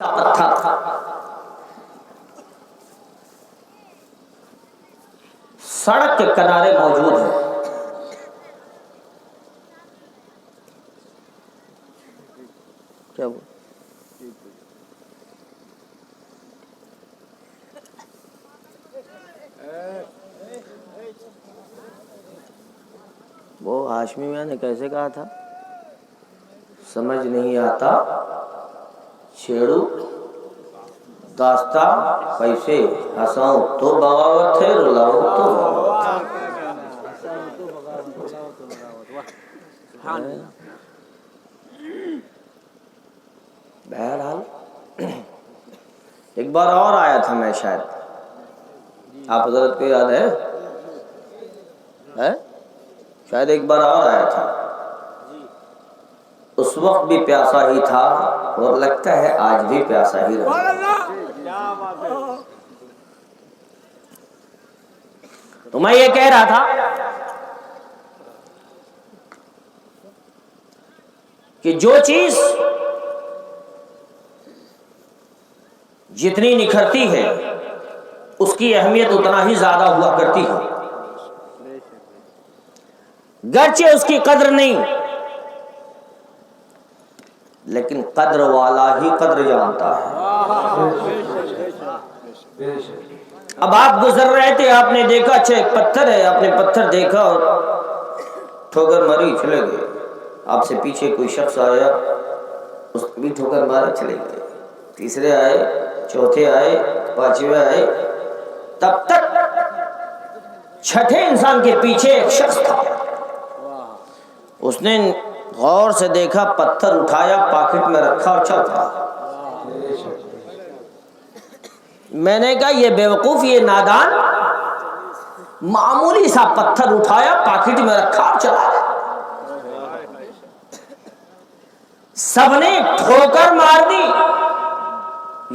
پتھر سڑک کے کنارے موجود ہے. کیا وہ ہاشمی میاں نے کیسے کہا تھا؟ سمجھ نہیں آتا چھیڑو داستہ کیسے، ہنساؤں تو بغاوت ہے، رلاؤں تو بہرحال ایک بار اور آیا تھا میں، شاید آپ حضرت کو یاد ہے؟ شاید ایک بار اور آیا تھا. اس وقت بھی پیاسا ہی تھا اور لگتا ہے آج بھی پیاسا ہی رہا. تو میں یہ کہہ رہا تھا کہ جو چیز جتنی نکھرتی ہے اس کی اہمیت اتنا ہی زیادہ ہوا کرتی ہے، گرچہ اس کی قدر نہیں، لیکن قدر والا ہی قدر جانتا ہے. اب آپ گزر رہے تھے، آپ نے دیکھا اچھا ایک پتھر ہے، آپ نے پتھر دیکھا اور ٹھوکر ماری، چلے گئے. آپ سے پیچھے کوئی شخص آیا، اس نے بھی ٹھوکر مارا، چلے گئے. تیسرے آئے، چوتھے آئے، پانچویں آئے، تب تک چھٹے انسان کے پیچھے ایک شخص تھا. اس نے غور سے دیکھا، پتھر اٹھایا، پاکٹ میں رکھا اور چل پڑا. میں نے کہا یہ بیوقوف، یہ نادان، معمولی سا پتھر اٹھایا، پاکٹ میں رکھا اور چلا گیا. سب نے ٹھوکر مار دی،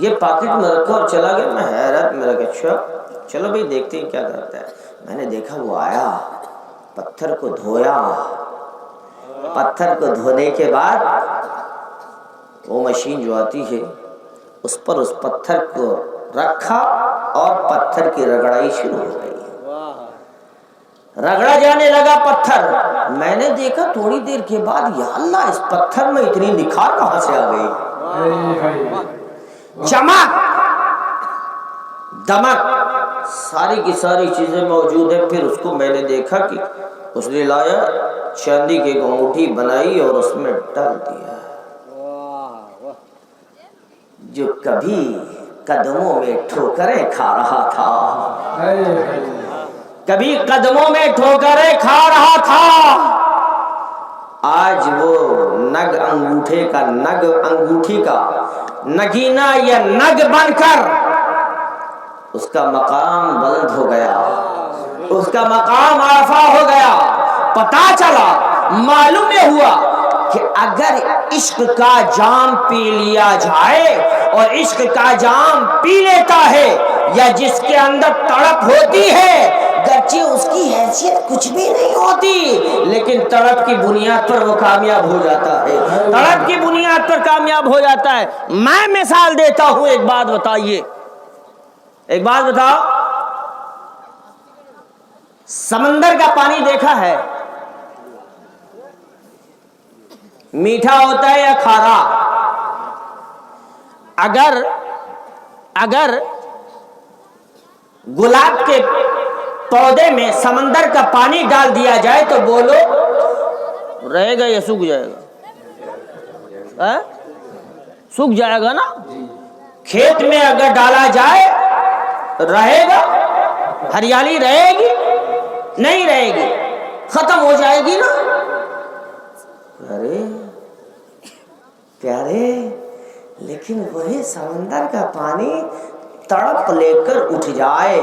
یہ پاکٹ میں رکھا اور چلا گیا. میں حیرت میں رکھا، اچھا چلو بھائی دیکھتے ہیں کیا کرتا ہے. میں نے دیکھا وہ آیا، پتھر کو دھویا، پتھر کو دھونے کے بعد وہ مشین جو آتی ہے اس پر اس پتھر کو رکھا اور پتھر کی رگڑائی شروع ہو گئی. رگڑا جانے لگا پتھر. میں نے دیکھا تھوڑی دیر کے بعد، یا اللہ اس پتھر میں اتنی نکھار کہاں سے آ گئی، چمک دمک ساری کی ساری چیزیں موجود ہیں. پھر اس کو میں نے دیکھا کہ اس نے لایا چاندی کی ایک انگوٹھی بنائی اور اس میں ڈال دیا. جو کبھی قدموں میں ٹھوکریں کھا رہا تھا، کبھی قدموں میں ٹھوکریں کھا رہا تھا، آج وہ نگ انگوٹھے کا، نگ انگوٹھی کا نگینا یا نگ بن کر اس کا مقام بلند ہو گیا، اس کا مقام عرفہ ہو گیا. پتا چلا، معلوم یہ ہوا کہ اگر عشق کا جام پی لیا جائے، اور عشق کا جام پی لیتا ہے یا جس کے اندر تڑپ ہوتی ہے، گرچہ اس کی حیثیت کچھ بھی نہیں ہوتی، لیکن تڑپ کی بنیاد پر وہ کامیاب ہو جاتا ہے، تڑپ کی بنیاد پر کامیاب ہو جاتا ہے. میں مثال دیتا ہوں، ایک بات بتائیے، ایک بات بتاؤ، سمندر کا پانی دیکھا ہے؟ میٹھا ہوتا ہے یا کھارا؟ اگر گلاب کے پودے میں سمندر کا پانی ڈال دیا جائے تو بولو رہے گا یا سوکھ جائے گا؟ سوکھ جائے گا نا. کھیت میں اگر ڈالا جائے رہے گا؟ ہریالی رہے گی؟ نہیں رہے گی، ختم ہو جائے گی نا. ارے پیارے، لیکن وہی سمندر کا پانی تڑپ لے کر اٹھ جائے،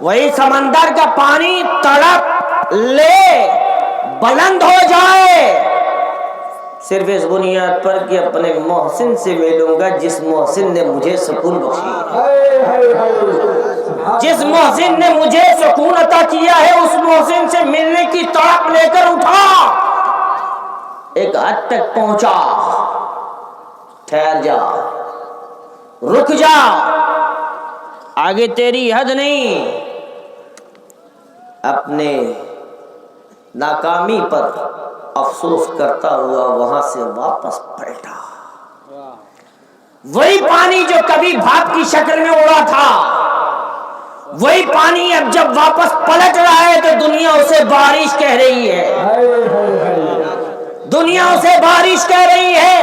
وہی سمندر کا پانی تڑپ لے، بلند ہو جائے، صرف اس بنیاد پر کہ اپنے محسن سے ملوں گا، جس محسن نے مجھے سکون بخشی، جس محسن نے مجھے سکون عطا کیا ہے، اس محسن سے ملنے کی تڑپ لے کر اٹھا. ایک حد تک پہنچا، ٹھہر جا، رک جا، آگے تیری حد نہیں۔ اپنے ناکامی پر افسوس کرتا ہوا وہاں سے واپس پلٹا۔ وہی پانی جو کبھی بھاپ کی شکل میں اڑا تھا، وہی پانی اب جب واپس پلٹ رہا ہے تو دنیا اسے بارش کہہ رہی ہے، دنیا اسے بارش کہہ رہی ہے۔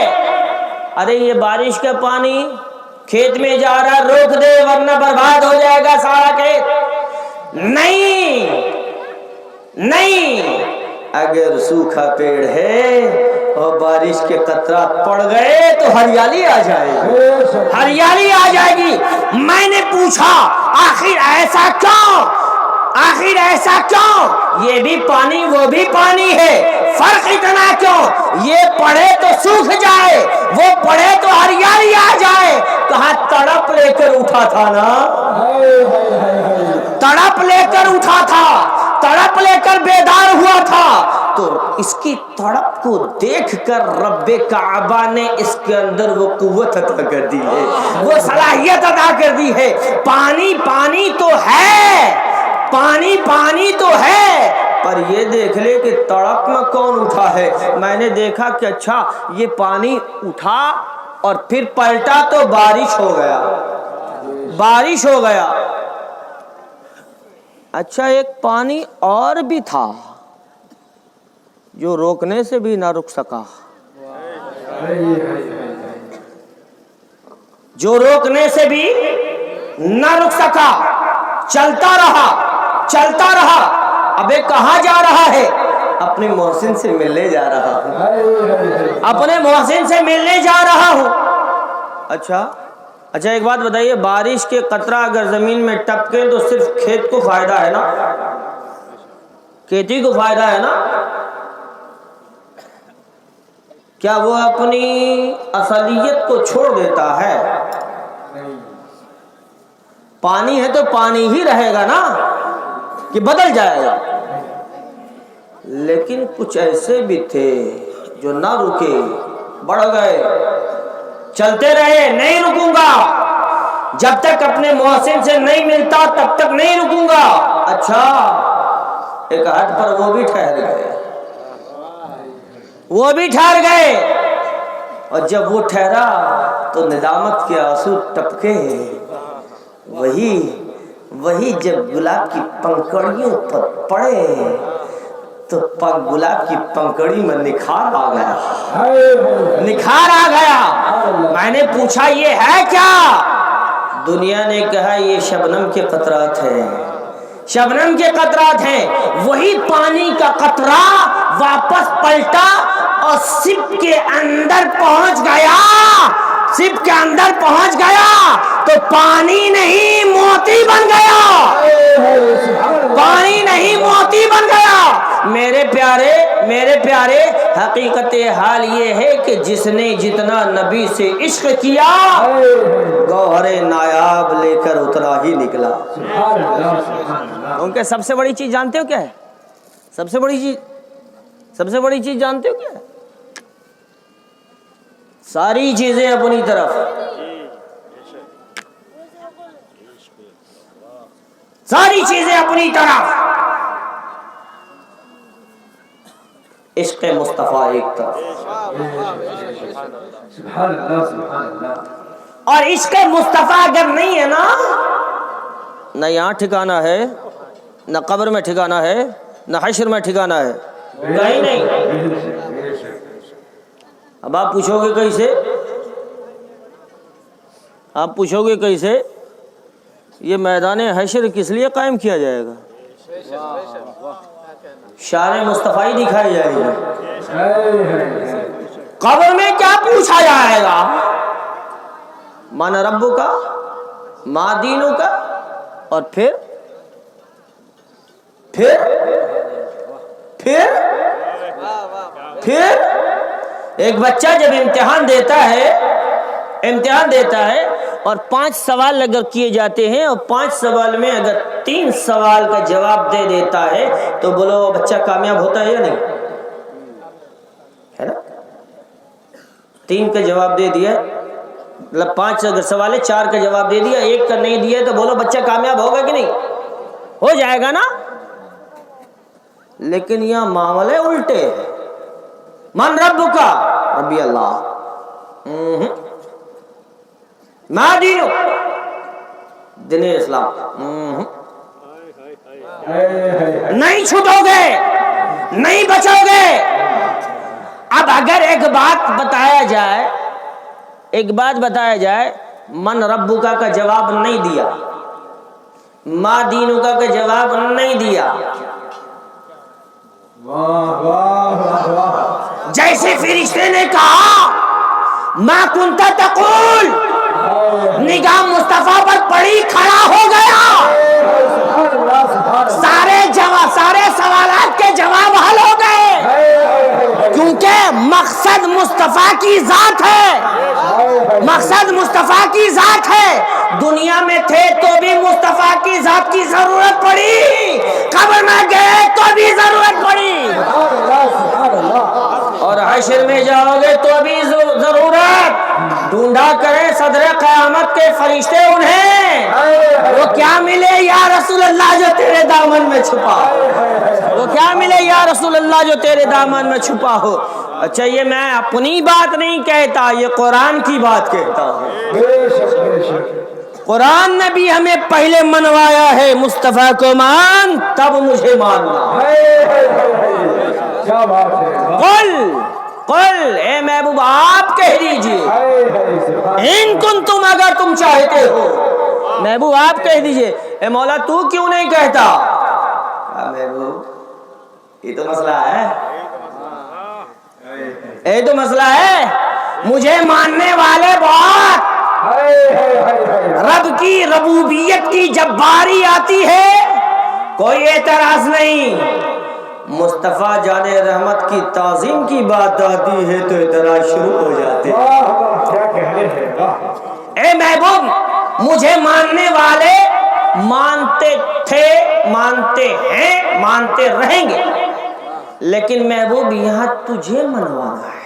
ارے یہ بارش کا پانی کھیت میں جا رہا، روک دے ورنہ برباد ہو جائے گا سارا کھیت۔ نہیں نہیں، اگر سوکھا پیڑ ہے اور بارش کے قطرات پڑ گئے تو ہریالی آ جائے گی، ہریالی آ جائے گی۔ میں نے پوچھا آخر ایسا کیوں، آخر ایسا کیوں؟ یہ بھی پانی وہ بھی پانی ہے، فرق اتنا کیوں؟ یہ پڑے تو سوکھ جائے، وہ پڑے تو ہریالی آ جائے۔ کہاں تڑپ لے کر اٹھا تھا نا، تڑپ لے کر اٹھا تھا، تڑپ لے کر بیدار ہوا تھا، تو اس کی تڑپ کو دیکھ کر رب کعبہ نے اس کے اندر وہ قوت عطا کر دی ہے، وہ صلاحیت عطا کر دی ہے۔ پانی پانی تو ہے، پانی پانی تو ہے، پر یہ دیکھ لے کہ تڑپ میں کون اٹھا ہے۔ میں نے دیکھا کہ اچھا یہ پانی اٹھا اور پھر پلٹا تو بارش ہو گیا، بارش ہو گیا۔ اچھا ایک پانی اور بھی تھا جو روکنے سے بھی نہ رک سکا، جو روکنے سے بھی نہ رک سکا، چلتا رہا چلتا رہا۔ ابے کہاں جا رہا ہے؟ اپنے محسن سے ملنے جا رہا ہوں، اپنے محسن سے ملنے جا رہا ہوں۔ اچھا ایک بات بتائیے، بارش کے قطرہ اگر زمین میں ٹپکے تو صرف کھیت کو فائدہ ہے نا، کھیتی کو فائدہ ہے نا؟ کیا وہ اپنی اصلیت کو چھوڑ دیتا ہے؟ پانی ہے تو پانی ہی رہے گا نا، کہ بدل جائے گا؟ لیکن کچھ ایسے بھی تھے جو نہ رکے، بڑھ گئے، چلتے رہے، نہیں رکوں گا جب تک اپنے محسن سے نہیں ملتا تب تک نہیں رکوں گا۔ اچھا ایک حد پر وہ بھی ٹھہر گئے، وہ بھی ٹھہر گئے، اور جب وہ ٹھہرا تو ندامت کے آنسو ٹپکے۔ وہی جب گلاب کی پنکڑیوں پر پڑے تو گلاب کی پنکڑی میں نکھار آ گیا، نکھار آ گیا۔ میں نے پوچھا یہ ہے کیا؟ دنیا نے کہا یہ شبنم کے قطرات ہیں، شبنم کے قطرات ہیں۔ وہی پانی کا قطرہ واپس پلٹا اور سب کے اندر پہنچ گیا، سب کے اندر پہنچ گیا تو پانی نہیں موتی بن گیا، پانی نہیں موتی بن گیا۔ میرے پیارے حقیقت حال یہ ہے کہ جس نے جتنا نبی سے عشق کیا گوہر نایاب لے کر اتنا ہی نکلا۔ ان کے سب سے بڑی چیز جانتے ہو کیا ہے؟ سب سے بڑی چیز جانتے ہو کیا ہے؟ ساری چیزیں اپنی طرف، ساری چیزیں اپنی طرف، عشق مصطفیٰ ایک طرف، اور عشق مصطفیٰ اگر نہیں ہے نا، نہ یہاں ٹھکانا ہے، نہ قبر میں ٹھکانا ہے، نہ حشر میں ٹھکانا ہے، کہیں نہیں۔ اب آپ پوچھو گے کیسے؟ آپ پوچھو گے کیسے؟ یہ میدان حشر کس لیے قائم کیا جائے گا؟ شان مصطفیٰ دکھائی جائے گی۔ قبر میں کیا پوچھا جائے گا؟ من ربک کا، ما دینک کا، اور پھر ایک بچہ جب امتحان دیتا ہے اور 5 سوال اگر کیے جاتے ہیں اور 5 سوال میں اگر 3 سوال کا جواب دے دیتا ہے تو بولو بچہ کامیاب ہوتا ہے یا نہیں؟ ہے نا؟ 3 کا جواب دے دیا، مطلب 5 اگر سوال ہے 4 کا جواب دے دیا، 1 کا نہیں دیا، تو بولو بچہ کامیاب ہوگا کہ نہیں؟ ہو جائے گا نا؟ لیکن یہاں معاملے الٹے ہیں. من ربک؟ ربی اللہ. ما دینک؟ دین اسلام. نہیں چھوٹو گے، نہیں بچو گے. اب اگر ایک بات بتایا جائے من ربک کا جواب نہیں دیا، ما دینک کا جواب نہیں دیا، جیسے فرشتے نے کہا ما کنت تقول، نگاہ مصطفیٰ پر پڑی، کھڑا ہو گیا، سارے سوالات کے جواب حل ہو گئے، کیونکہ مقصد مصطفیٰ کی ذات ہے، مقصد مصطفیٰ کی ذات ہے. دنیا میں تھے تو بھی مصطفیٰ کی ذات کی ضرورت پڑی، قبر میں گئے تو بھی ضرورت پڑی، اور حشر میں جاؤ گے تو بھی ضرورت. ڈھونڈا کریں صدر قیامت کے فرشتے انہیں، وہ کیا ملے یا رسول اللہ جو تیرے دامن میں چھپا ہو، وہ کیا ملے یا رسول اللہ جو تیرے دامن میں چھپا ہو. اچھا یہ میں اپنی بات نہیں کہتا، یہ قرآن کی بات کہتا ہوں. قرآن نے بھی ہمیں پہلے منوایا ہے مصطفیٰ کو مان تب مجھے ماننا. قل اے محبوب آپ کہہ دیجئے، ان کنتم اگر تم چاہتے ہو، محبوب آپ کہہ دیجئے. اے مولا تو کیوں نہیں کہتا؟ محبوب یہ تو مسئلہ ہے، یہ تو مسئلہ ہے. مجھے ماننے والے بہت، رب کی ربوبیت کی جب باری آتی ہے کوئی اعتراض نہیں، مصطفیٰ جان رحمت کی تعظیم کی بات آتی ہے تو اعتراض شروع ہو جاتے ہیں. اے محبوب مجھے ماننے والے مانتے تھے، مانتے ہیں، مانتے رہیں گے، لیکن محبوب یہاں تجھے منوانا ہے،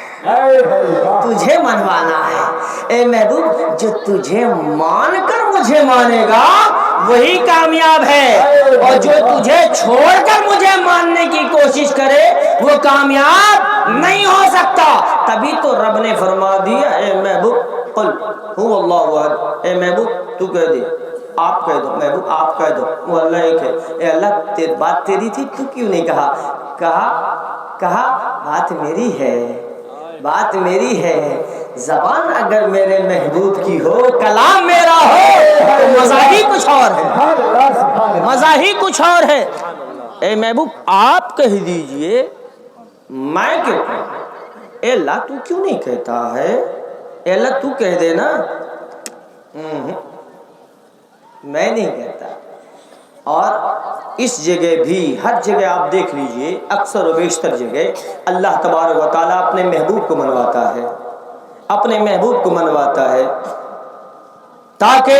تجھے منوانا ہے. اے محبوب جو تجھے مان کر مجھے مانے گا وہی کامیاب ہے، اور جو تجھے چھوڑ کر مجھے ماننے کی کوشش کرے وہ کامیاب نہیں ہو سکتا. تبھی تو رب نے فرما دیا اے محبوب قل هو اللہ احد. اے محبوب تو کہہ دے، آپ کہہ دو، محبوب آپ کہہ دو وہ اللہ ایک ہے. اے اللہ بات تیری تھی تو کیوں نہیں کہا؟ کہا بات میری ہے، بات میری ہے. زبان اگر میرے محبوب کی ہو، کلام میرا ہو تو مزہ ہی کچھ اور ہے، مزہ ہی کچھ اور ہے. اے محبوب آپ کہہ دیجئے، میں کیوں کہوں؟ اے اللہ تو کیوں نہیں کہتا ہے؟ اے اللہ تو کہہ دے نا. میں نہیں کہتا. اور اس جگہ بھی، ہر جگہ آپ دیکھ لیجئے، اکثر و بیشتر جگہ اللہ تبارک و تعالیٰ اپنے محبوب کو منواتا ہے، اپنے محبوب کو منواتا ہے، تاکہ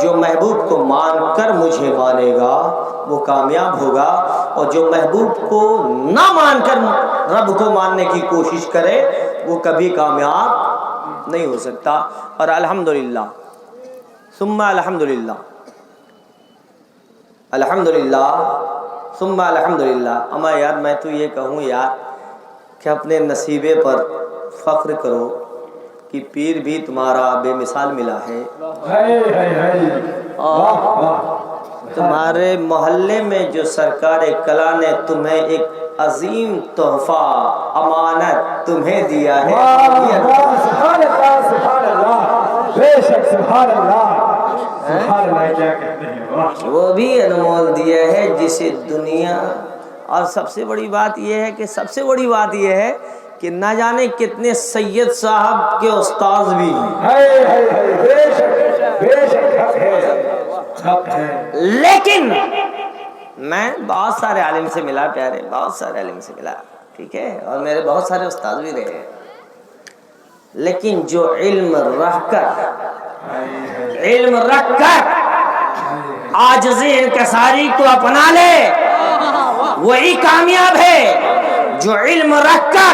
جو محبوب کو مان کر مجھے مانے گا وہ کامیاب ہوگا، اور جو محبوب کو نہ مان کر رب کو ماننے کی کوشش کرے وہ کبھی کامیاب نہیں ہو سکتا. اور الحمدللہ ثم الحمدللہ، الحمدللہ ثم الحمدللہ. اما یار میں تو یہ کہوں یار کہ اپنے نصیبے پر فخر کرو کہ پیر بھی تمہارا بے مثال ملا ہے، اور تمہارے محلے میں جو سرکار کلا نے تمہیں ایک عظیم تحفہ امانت تمہیں دیا ہے، سبحان اللہ سبحان اللہ، بے شک سبحان اللہ سبحان اللہ. کیا کہتے ہیں، وہ بھی انمول دیا ہے جسے دنیا. اور سب سے بڑی بات یہ ہے کہ سب سے بڑی بات یہ ہے کہ نہ جانے کتنے سید صاحب کے استاذ بھی ہیں، لیکن میں بہت سارے عالم سے ملا، پیارے بہت سارے عالم سے ملا، ٹھیک ہے، اور میرے بہت سارے استاذ بھی رہے، لیکن جو علم رکھ کر عاجزی انکساری کو اپنا لے وہی کامیاب ہے. جو علم رکھ کر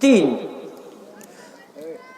3।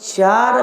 4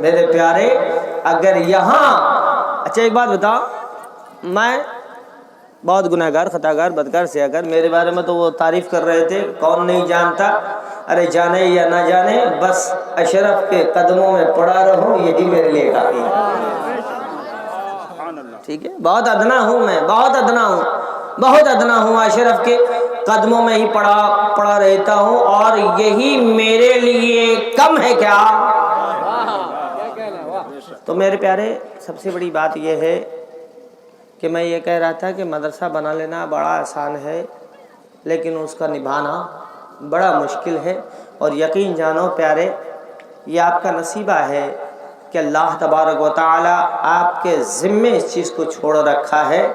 میرے پیارے اگر یہاں اچھا ایک بات بتاؤ، میں بہت گناہگار، خطاگار، بدکار، سیاہکار، میرے بارے میں تو وہ تعریف کر رہے تھے کون نہیں جانتا، ارے جانے یا نہ جانے بس اشرف کے قدموں میں پڑا رہوں یہی میرے لیے کافی ہے، ٹھیک ہے؟ بہت ادنا ہوں میں، بہت ادنا ہوں، بہت ادنا ہوں، اشرف کے قدموں میں ہی پڑا رہتا ہوں اور یہی میرے لیے کم ہے کیا؟ تو میرے پیارے سب سے بڑی بات یہ ہے کہ میں یہ کہہ رہا تھا کہ مدرسہ بنا لینا بڑا آسان ہے لیکن اس کا نبھانا بڑا مشکل ہے، اور یقین جانو پیارے یہ آپ کا نصیبہ ہے کہ اللہ تبارک و تعالی آپ کے ذمے اس چیز کو چھوڑ رکھا ہے۔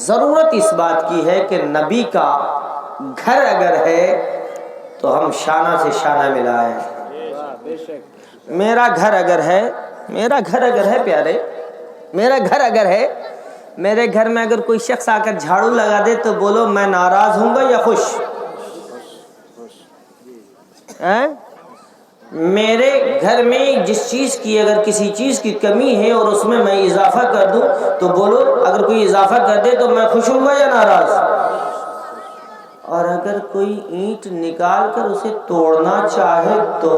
ضرورت اس بات کی ہے کہ نبی کا گھر اگر ہے تو ہم شانہ سے شانہ ملائیں۔ میرا گھر اگر ہے، میرا گھر اگر ہے پیارے، میرا گھر اگر ہے، میرے گھر میں اگر کوئی شخص آ کر جھاڑو لگا دے تو بولو میں ناراض ہوں گا یا خوش؟ میرے گھر میں جس چیز کی اگر کسی چیز کی کمی ہے اور اس میں اضافہ کر دوں تو بولو اگر کوئی اضافہ کر دے تو میں خوش ہوں گا یا ناراض؟ اور اگر کوئی اینٹ نکال کر اسے توڑنا چاہے تو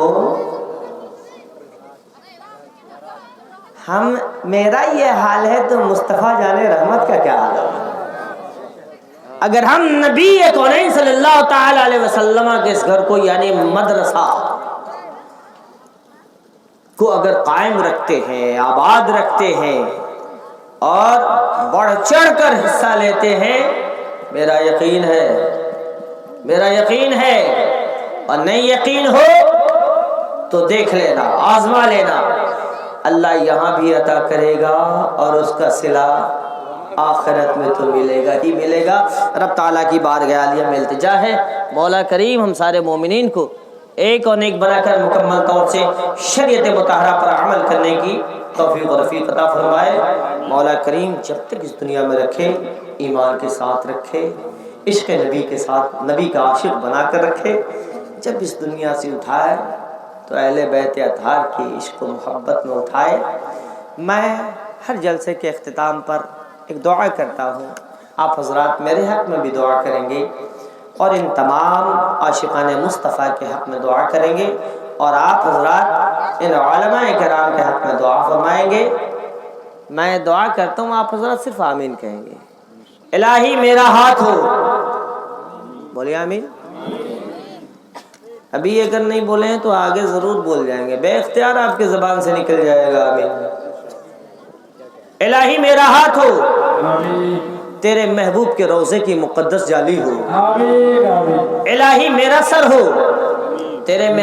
میرا یہ حال ہے تو مصطفیٰ جان رحمت کا کیا حال ہے؟ اگر ہم نبی کونین صلی اللہ تعالی علیہ وسلم کے اس گھر کو یعنی مدرسہ کو اگر قائم رکھتے ہیں، آباد رکھتے ہیں اور بڑھ چڑھ کر حصہ لیتے ہیں، میرا یقین ہے، میرا یقین ہے، اور نہیں یقین ہو تو دیکھ لینا، آزما لینا، اللہ یہاں بھی عطا کرے گا اور اس کا صلہ آخرت میں تو ملے گا ہی ملے گا۔ رب تعالیٰ کی بارگاہ عالیہ میں التجا ہے مولا کریم ہم سارے مومنین کو ایک اور ایک بنا کر مکمل طور سے شریعت مطہرہ پر عمل کرنے کی توفیق و رفیق عطا فرمائے۔ مولا کریم جب تک اس دنیا میں رکھے ایمان کے ساتھ رکھے، عشق نبی کے ساتھ نبی کا عاشق بنا کر رکھے، جب اس دنیا سے اٹھائے تو اہل بیت اطہار کی عشق و محبت میں اٹھائے۔ میں ہر جلسے کے اختتام پر ایک دعا کرتا ہوں، آپ حضرات میرے حق میں بھی دعا کریں گے اور ان تمام عاشقان مصطفیٰ کے حق میں دعا کریں گے، اور آپ حضرات ان علماء کرام کے حق میں دعا فرمائیں گے۔ میں دعا کرتا ہوں، آپ حضرات صرف آمین کہیں گے۔ الہی میرا ہاتھ ہو، بولیے آمین۔ ابھی اگر نہیں بولے ہیں تو آگے ضرور بول جائیں گے، بے اختیار آپ کے زبان سے نکل جائے گا آمین۔ الہی میرا ہاتھ ہو، تیرے محبوب کے روضے کی مقدس جالی ہو۔ الہی میرا سر ہو، تیرے محبوب